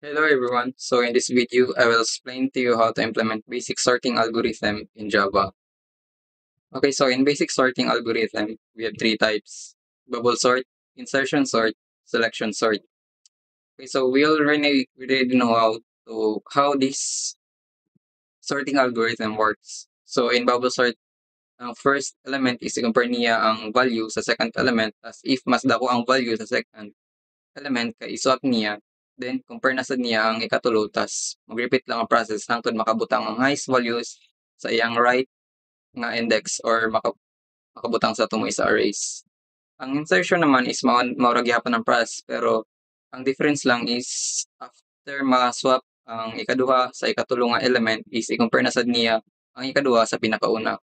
Hello everyone. So in this video, I will explain to you how to implement basic sorting algorithm in Java. Okay, so in basic sorting algorithm, we have three types: bubble sort, insertion sort, selection sort. Okay, so we already know how this sorting algorithm works. So in bubble sort, ang first element is i-compare niya ang value sa second element as if mas dako ang value sa second element kay i-swap niya, then compare na sad niya ang ikatulo tas mag-repeat lang ang process hangtod makabutang ang highest values sa iyang right nga index or makabutang sa tumoy sa arrays. Ang insertion naman is mao ra gyapon ang process pero ang difference lang is after ma-swap ang ikaduha sa ikatulo nga element is i-compare na sad niya ang ikaduha sa pinakauna.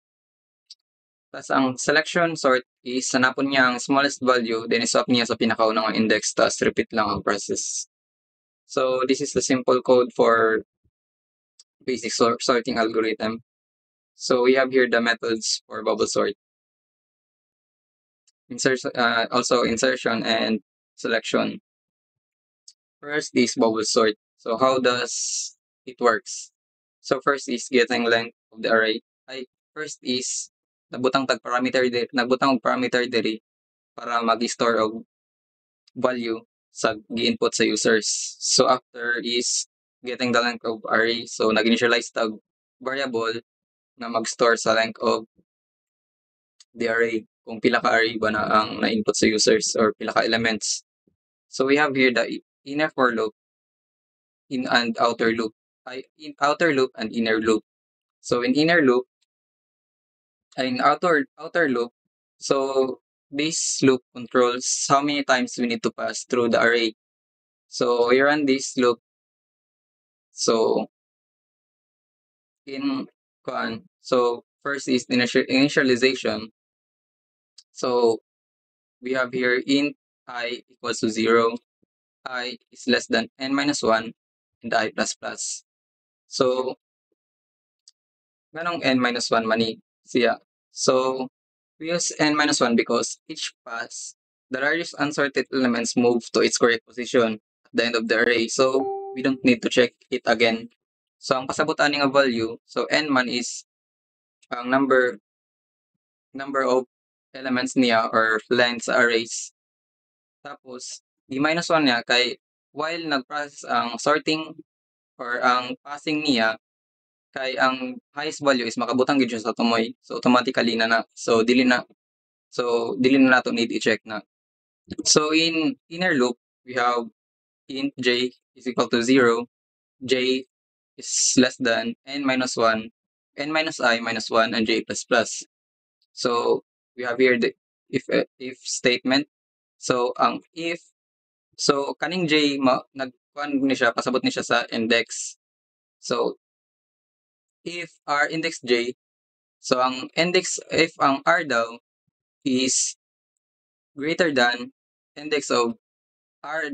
Tas ang selection sort is hanapon niya ang smallest value then i-swap niya sa pinakauna nga index tas repeat lang ang process. So this is the simple code for basic sorting algorithm. So we have here the methods for bubble sort. Also insertion and selection. First is bubble sort. So how does it works? So first is getting length of the array. First is nagbutang og parameter diri para mag-store og value sa gi-input sa users. So after is getting the length of array. So nag-initialize tag variable na mag-store sa length of the array kung pila ka array ba na ang na-input sa users or pila ka elements. So we have here the inner for loop in outer loop. In outer loop and inner loop. So in outer loop, so this loop controls how many times we need to pass through the array. So we run this loop. So so first is initialization. So we have here int I equals to 0, I is less than n minus 1, and I plus plus. So ganong n minus 1 mani siya. So we use n minus 1 because each pass, the largest unsorted elements move to its correct position at the end of the array. So we don't need to check it again. So ang pasabot ani nga value, so n man is ang number of elements niya or length sa arrays. Tapos, di minus 1 niya kay while nag-process ang sorting or ang passing niya, kay ang highest value is makabutang gid siya sa tumoy. So automatically dili na nato need i-check na. So in inner loop, we have int j is equal to 0, j is less than n minus 1, n minus I minus 1, and j plus plus. So we have here the if statement. So kaning j nagkuan ni siya, pasabot ni siya sa index. So if r index j, so ang index if ang r daw is greater than index of r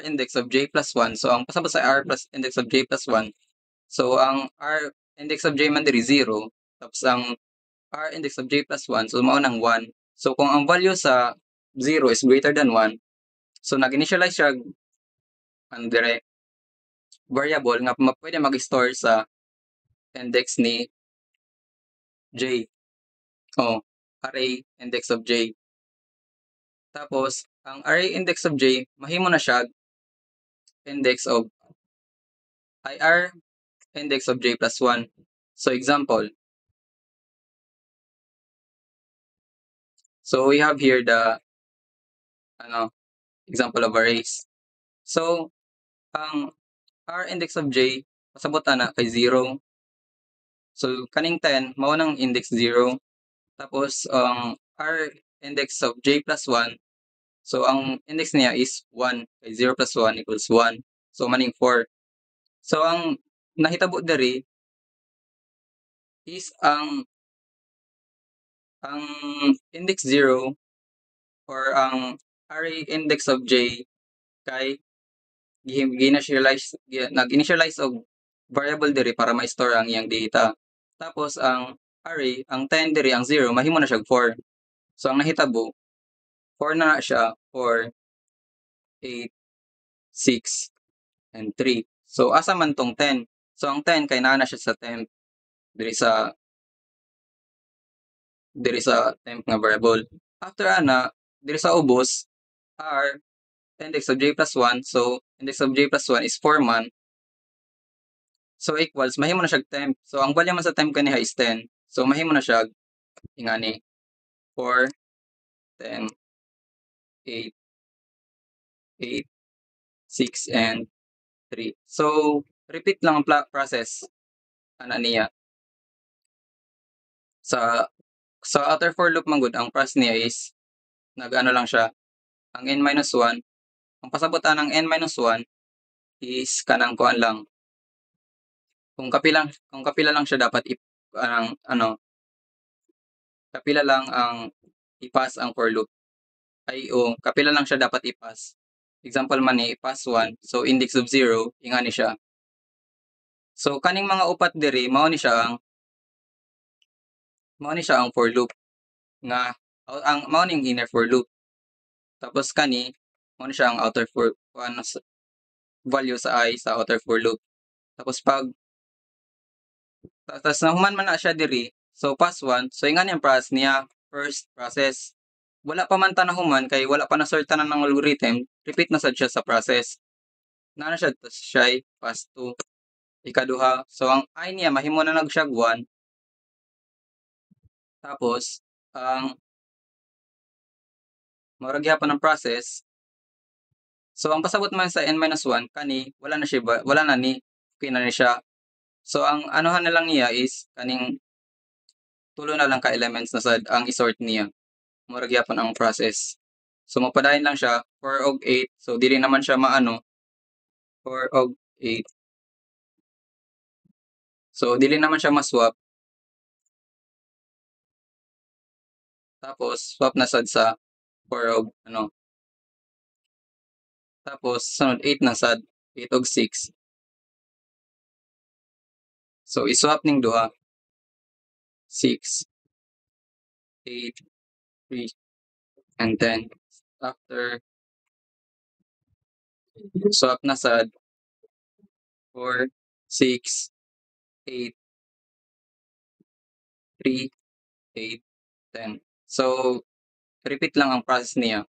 index of j plus 1. So ang pasabot sa r plus index of j plus 1. So ang r index of j man diri 0, tapos ang r index of j plus 1, so mao nang 1. So kung ang value sa 0 is greater than 1, so nag-initialize siya ang dire variable nga pwede mag-store sa index ni j o array index of j. Tapos ang array index of j mahimo na siya index of ir index of j plus 1. So example, so we have here the example of arrays. So ang r index of j pasabot ana kay 0. So kaning 10 mao nang index 0. Tapos ang r index of j plus 1, so ang index niya is 1 kay 0 plus 1 equals 1. So maning 4. So ang nahitabo diri is ang index 0 or ang array index of j kay nag-initialize og variable diri para ma-store ang iyang data. Tapos ang array, ang 10 diri, ang 0, mahimo na siya 4. So ang nahitabo, 4 na siya, 4, 8, 6, and 3. So asa man tong 10? So ang 10 kay naa na siya sa temp diri sa temp nga variable. After ana, diri sa ubos r index of j plus 1. So index of j plus 1 is 4 man. So equals mahimo na siya temp. So ang value man sa temp kaniha is 10. So mahimo na siya ingani 4, 10, 8, 8, 6, and 3. So repeat lang ang process ana niya. Sa outer for loop man gud ang process niya is nag-ano lang siya ang n-1. Ang pasabutan ng n-1 is kanang kuan lang. Kung kapila lang siya dapat kapila lang ang i-pass ang for loop. Kapila lang siya dapat i-pass. Example man ni pass 1, so index of 0, ingani siya. So kaning mga upat diri mao ni siya ang for loop nga mao ning inner for loop. Tapos kani mao ni siya ang outer for value sa I sa outer for loop. Tapos pag nahuman man na siya diri, so pass 1, so ingani ang process niya, first process. Wala pa man ta nahuman kay wala pa na-sort tanan ng algorithm, repeat na sad siya sa process. Na siya pass 2, ikaduha. So ang I niya mahimo na nag-siya 1. Tapos ang murag gyapon ang process. So ang pasabot man sa n-1 kani wala na ni okay na ni siya. So ang anuhan na lang niya is kaning tulo na lang ka elements na sad ang isort niya. Murag gyapon ang process. So mapadayon lang siya 4 og 8. So dili naman siya 4 og 8. So dili naman siya maswap. Tapos swap na sad sa 4 og Tapos sunod 8 na sad, 8 og 6. So iswap ning duha. 6, 8, 3, and 10. After swap na sad 4, 6, 8, 3, 8, 10. So repeat lang ang process niya.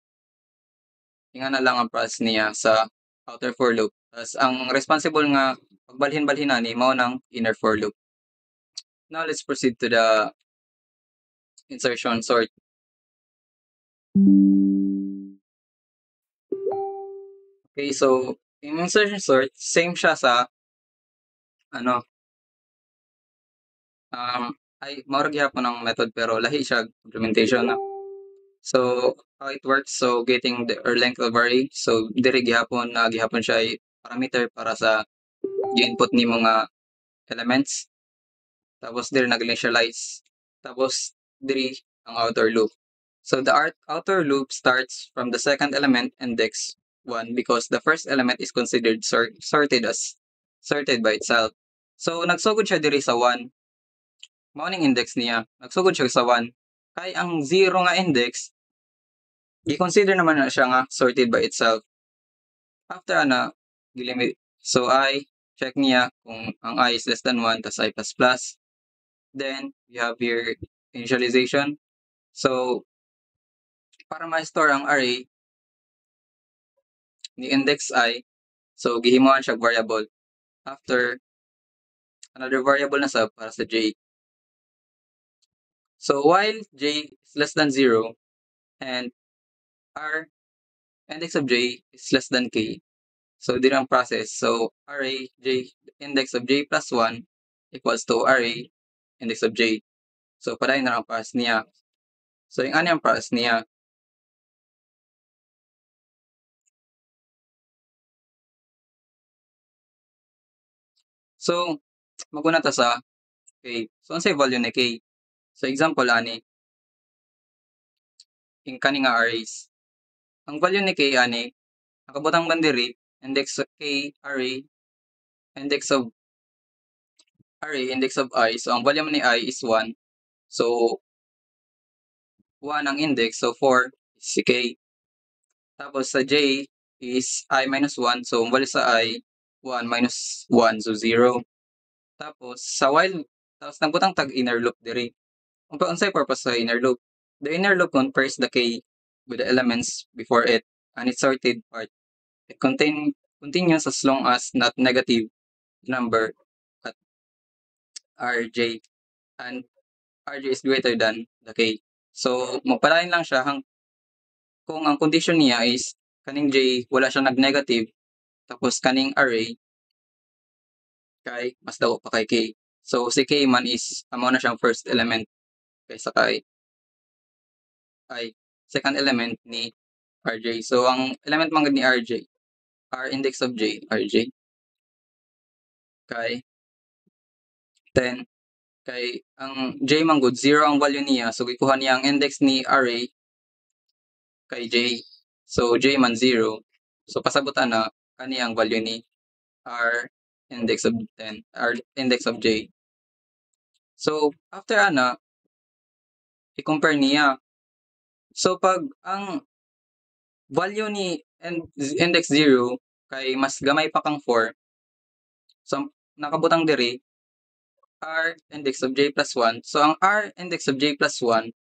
Ingana lang ang process niya sa outer for loop. Tapos ang responsible nga pagbalhin-balhin ani mao ng inner for loop. Now let's proceed to the insertion sort. Okay, so in insertion sort, same siya sa maurag gyapon ang method pero lahi siya implementation na. So how it works, so getting the length of array, so diri gihapon siya ay parameter para sa input ni mga elements. Tapos diri nag-initialize. Tapos diri ang outer loop. So the outer loop starts from the second element index 1 because the first element is considered sorted by itself. So nagsugod siya diri sa 1. Mao ning index niya. Nagsugod siya sa 1. Kay ang 0 nga index i-consider naman na siya nga sorted by itself. After gilimit. So I check niya kung ang I is less than 1 tas I plus plus. Then you have your initialization. So para ma-store ang array ni index I, so gihimuan siya variable. After another variable na sa para sa j. So while j is less than 0 and r index of j is less than k, so dito ang process. So array j index of j plus 1 equals to array index of j. So padayon na ang process niya. So yung ano yung process niya? So maguna ta sa k. So unsay value ni k? So example ani yung kani nga arrays. Ang value ni k ani nakabutang bandiri index of k array index of I. So ang value ni I is 1. So 1 ang index, so 4 is si k. Tapos sa j is I minus 1. So ang value sa I 1 minus 1, so 0. Tapos sa while, tapos nagbutang tag inner loop diri. Unsay purpose sa inner loop? The inner loop compares the k with the elements before it and its sorted part. It continues as long as not negative number at rj and rj is greater than the k. So magpalain lang siya kung ang condition niya is kaning j wala siya nag-negative tapos kaning array kay mas dako pa kay k. So si k man is amo na siyang first element kaysa kay ay second element ni rj. So ang element man gud ni rj, r index of j, rj kay 10 kay ang j man gud 0 ang value niya, so gikuha niya ang index ni array kay j. So j man 0. So pasabot ana kani ang value ni r index of 10, r index of j. So after ana i-compare niya. So pag ang value ni index 0 kay mas gamay pa kang 4, so nakabutang diri r index of j plus 1. So ang r index of j plus 1,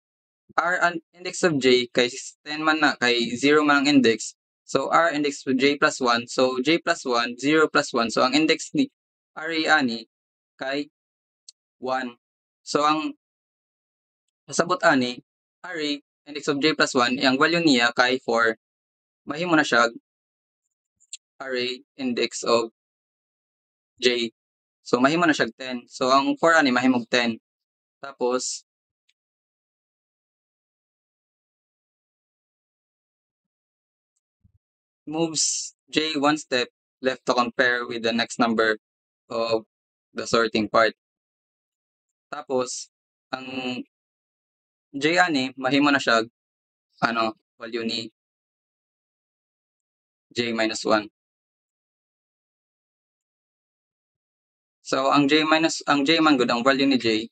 r index of j kay 10 man na, kay 0 man ang index. So r index of j plus 1. So j plus 1, 0 plus 1. So ang index ni array ani kay 1. So ang pasabot ani, array index of j plus 1, ang value niya kay 4. Mahimo na siya array index of j. So mahimo na siya 10. So ang 4 ani mahimog 10. Tapos moves j one step left to compare with the next number of the sorting part. Tapos ang j ani mahimo na siya value ni j minus 1. So ang j man gud ang value ni j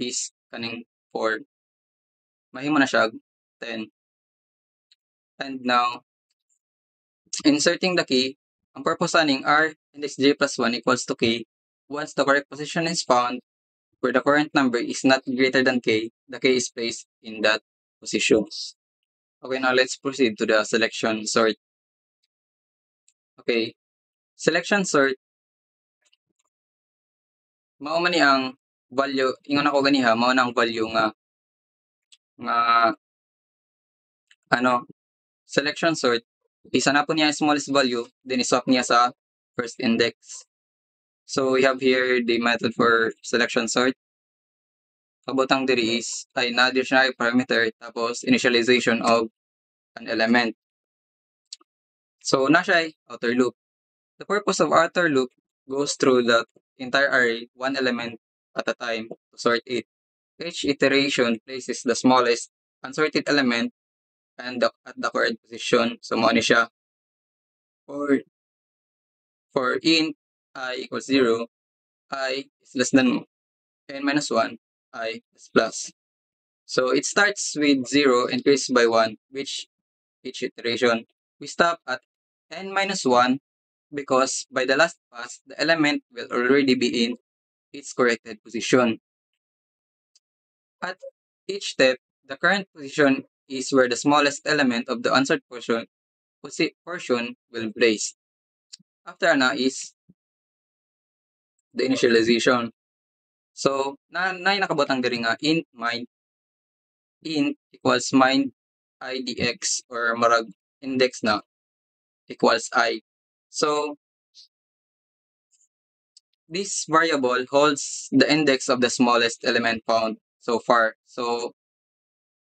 is kaning 4. Mahimo na siya 10. And now inserting the key, ang purpose aning r index j plus 1 equals to k. Once the correct position is found where the current number is not greater than k, the k is placed in that position. Okay, now let's proceed to the selection sort. Okay, selection sort, mao man ni ang value, ingon ako ganiha, mao na ang value nga selection sort, isa na po niya smallest value, then iswap niya sa first index. So we have here the method for selection sort. Pabutang diri is ay na dictionary parameter tapos initialization of an element. So na siya outer loop. The purpose of outer loop goes through the entire array one element at a time to sort it. Each iteration places the smallest unsorted element and at the correct position. So mo ni siya. For int I equals 0, I is less than n minus 1, I is plus. So it starts with 0, increased by 1, which each iteration. We stop at n minus 1 because by the last pass, the element will already be in its corrected position. At each step, the current position is where the smallest element of the unsorted portion will be placed. After na is the initialization. So, nakabutang diri nga int equals mind idx or marag index na equals I. So, this variable holds the index of the smallest element found so far. So,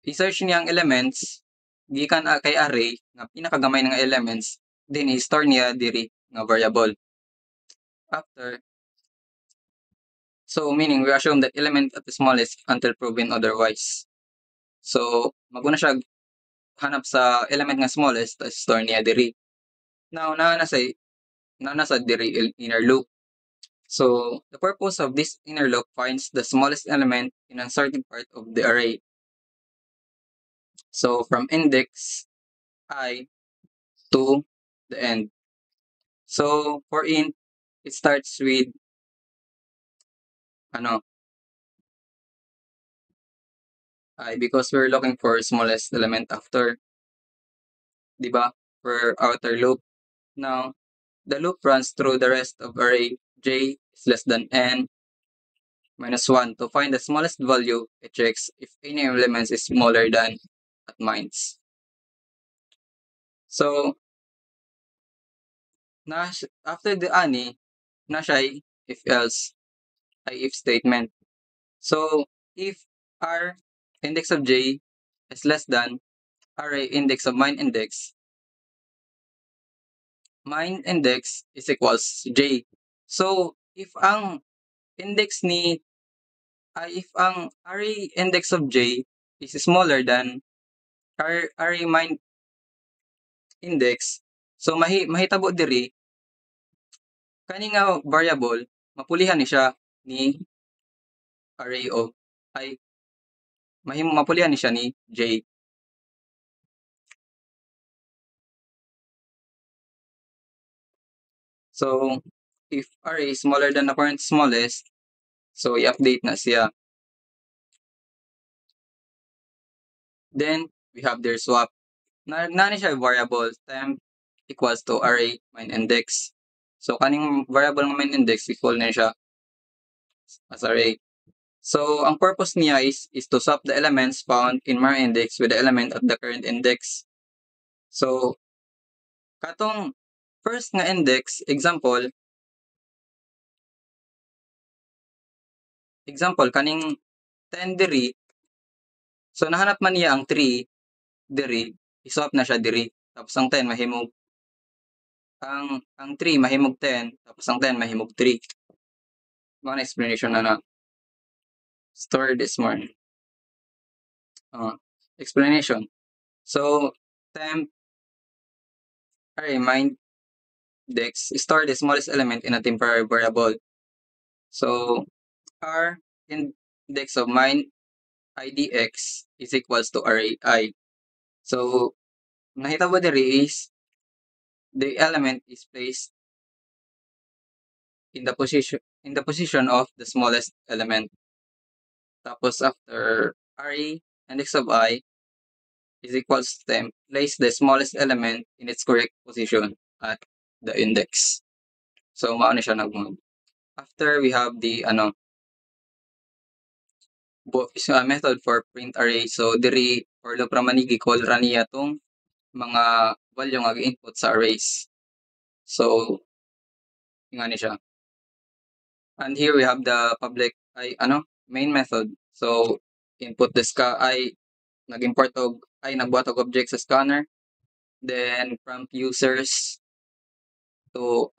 i-search niya ang elements gikan kay array nga pinakagamay nga elements, then i-store niya diri nga variable. After, so meaning we assume that element at the smallest until proven otherwise. So, maguna siya hanap sa element nga smallest, tapos store niya diri. Now, na sa diri inner loop. So, the purpose of this inner loop finds the smallest element in unsorted part of the array. So, from index I to the end. So, for int it starts with ano, I because we're looking for smallest element after, 'di ba? For outer loop. Now, the loop runs through the rest of array j is less than n minus 1. To find the smallest value, it checks if any elements is smaller than at mines. So, after the ani, na siya if else, ay if statement. So, if r index of j is less than array index of mine index is equals j. So, if ang index ni if ang array index of j is smaller than array mine index, so mahitabo diri kani nga variable mapulihan ni siya ni array of ay mapulihan ni siya ni j. So, if array is smaller than the current smallest, so i-update na siya. Then, we have their swap. Na siya variable temp equals to array main index. So, kaning variable ng main index equal na siya as array. So, ang purpose niya is to swap the elements found in main index with the element at the current index. So, katong first nga index, example, kaning 10 diri, so nahanap man niya ang 3 diri, iswap na siya diri. Tapos ang 10 mahimog ang 3 mahimog 10, tapos ang 10 mahimog 3. Mga explanation na store this morning. Explanation. So, temp array main index store the smallest element in a temporary variable. So, r index of main idx is equals to array I. So, nakita ba diri is the element is placed in the position of the smallest element. Tapos after array index of I is equals to temp, place the smallest element in its correct position at the index. So, maano siya nag-move. After we have the method for print array. So, diri for loop ra manigi call ra niya tong mga value nga input sa arrays. So, ingani siya. And here we have the public main method. So, input the nag-import og nagbuhat og object sa scanner. Then prompt users to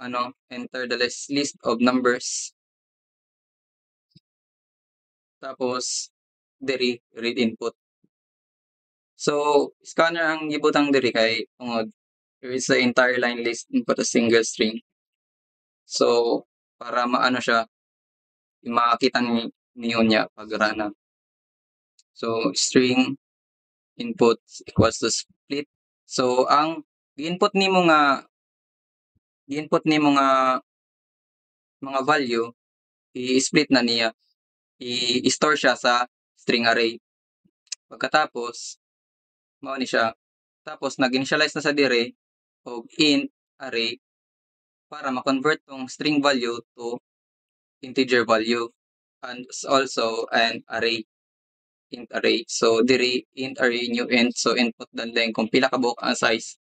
enter the list of numbers. Tapos diri read input. So, scanner ang gibutang diri kay tungod there is the entire line list input a single string. So, para maano siya, makakita niyo niya pag rana. So, string input equals to split. So, ang gi-input nimo nga mga value, i-split na niya. I-store siya sa string array. Pagkatapos, mao ni siya. Tapos, nag-initialize na sa dire og int array para ma-convert tong string value to integer value and also an array int array. So diri int array new int, so input dan din kung pila ka buok ang size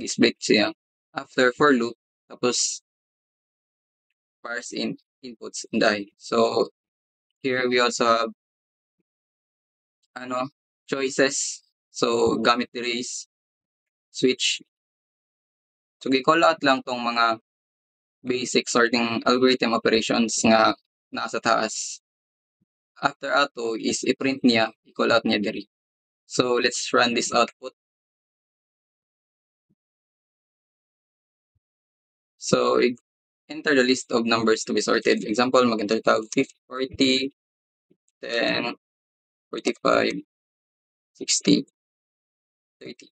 i-split siya after for loop tapos parse inputs and I. So here we also have choices. So gamit diri is switch. So gi-call out lang tong mga basic sorting algorithm operations nga nasa taas. After auto is i-print niya, i-call out niya diri. So let's run this output. So enter the list of numbers to be sorted. Example, mag-enter tag 40, 10, 45, 60, 30.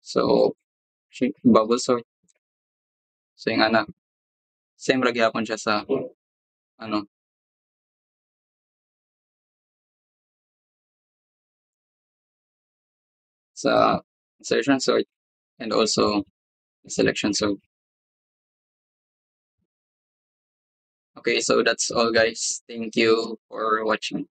So bubble sort. So yung Same ra gyapon siya sa ano, sa insertion sort and also selection sort. Okay, so that's all guys. Thank you for watching.